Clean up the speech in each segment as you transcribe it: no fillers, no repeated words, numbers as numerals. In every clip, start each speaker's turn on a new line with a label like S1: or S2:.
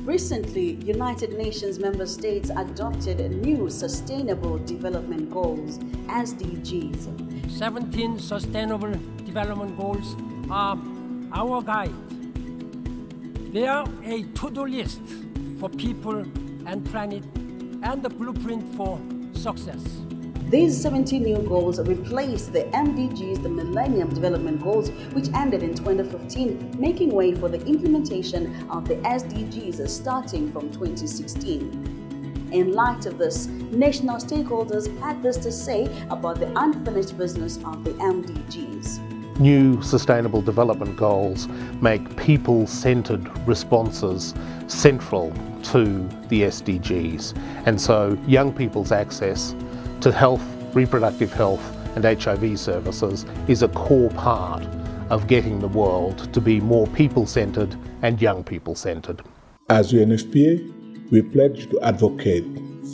S1: Recently, United Nations member states adopted new Sustainable Development Goals, SDGs.
S2: 17 Sustainable Development Goals are our guide. They are a to-do list for people and planet and the blueprint for success.
S1: These 17 new goals replaced the MDGs, the Millennium Development Goals, which ended in 2015, making way for the implementation of the SDGs starting from 2016. In light of this, national stakeholders had this to say about the unfinished business of the MDGs.
S3: New Sustainable Development Goals make people-centred responses central to the SDGs, and so young people's access to health, reproductive health and HIV services is a core part of getting the world to be more people-centred and young people-centred.
S4: As UNFPA, we pledge to advocate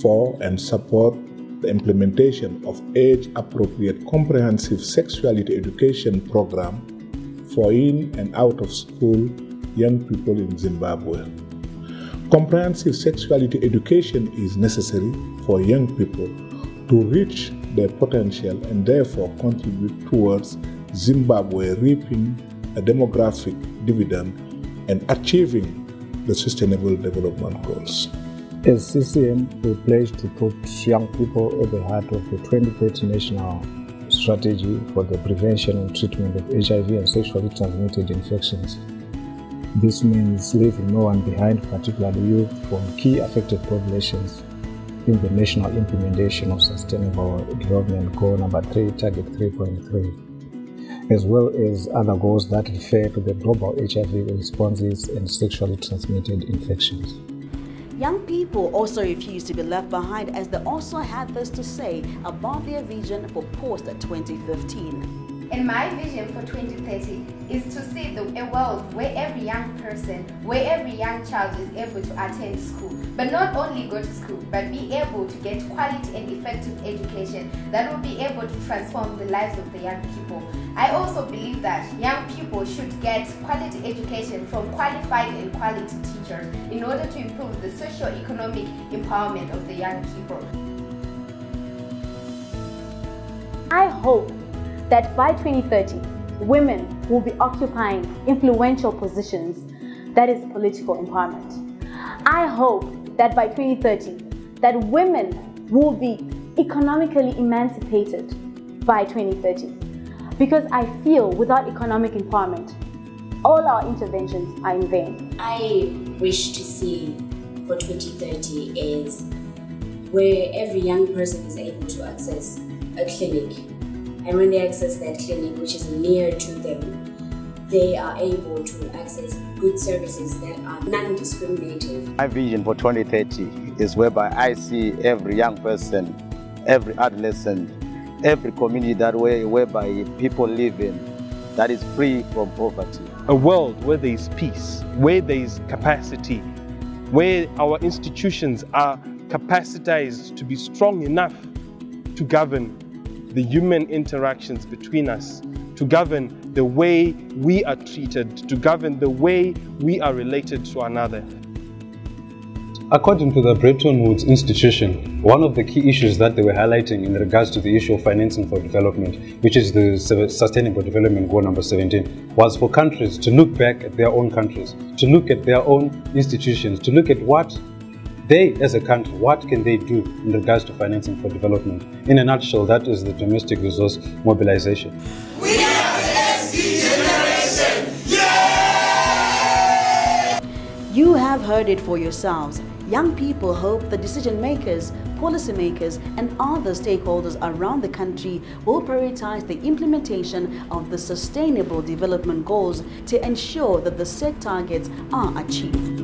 S4: for and support the implementation of age-appropriate comprehensive sexuality education program for in and out of school young people in Zimbabwe. Comprehensive sexuality education is necessary for young people to reach their potential and therefore contribute towards Zimbabwe reaping a demographic dividend and achieving the Sustainable Development Goals.
S5: As CCM, we pledge to put young people at the heart of the 2030 National Strategy for the Prevention and Treatment of HIV and Sexually Transmitted Infections. This means leaving no one behind, particularly youth from key affected populations, in the national implementation of Sustainable Development Goal number 3, Target 3.3, as well as other goals that refer to the global HIV responses and sexually transmitted infections.
S1: Young people also refused to be left behind, as they also had this to say about their vision for post-2015.
S6: And my vision for 2030 is to see a world where every young person, where every young child is able to attend school, but not only go to school, but be able to get quality and effective education that will be able to transform the lives of the young people. I also believe that young people should get quality education from qualified and quality teachers in order to improve the socio-economic empowerment of the young people.
S7: I hope that by 2030, women will be occupying influential positions, that is political empowerment. I hope that by 2030, that women will be economically emancipated by 2030. Because I feel without economic empowerment, all our interventions are in vain.
S8: I wish to see for 2030 is where every young person is able to access a clinic. And when they access that clinic, which is near to them, they are able to access good services that are non-discriminative.
S9: My vision for 2030 is whereby I see every young person, every adolescent, every community that way whereby people live in that is free from poverty.
S10: A world where there is peace, where there is capacity, where our institutions are capacitized to be strong enough to govern the human interactions between us, to govern the way we are treated, to govern the way we are related to another.
S11: According to the Bretton Woods Institution, one of the key issues that they were highlighting in regards to the issue of financing for development, which is the Sustainable Development Goal number 17, was for countries to look back at their own countries, to look at their own institutions, to look at what they, as a country, what can they do in regards to financing for development? In a nutshell, that is the domestic resource mobilization.
S12: We are the SD generation! Yeah!
S1: You have heard it for yourselves. Young people hope the decision makers, policymakers, and other stakeholders around the country will prioritize the implementation of the Sustainable Development Goals to ensure that the set targets are achieved.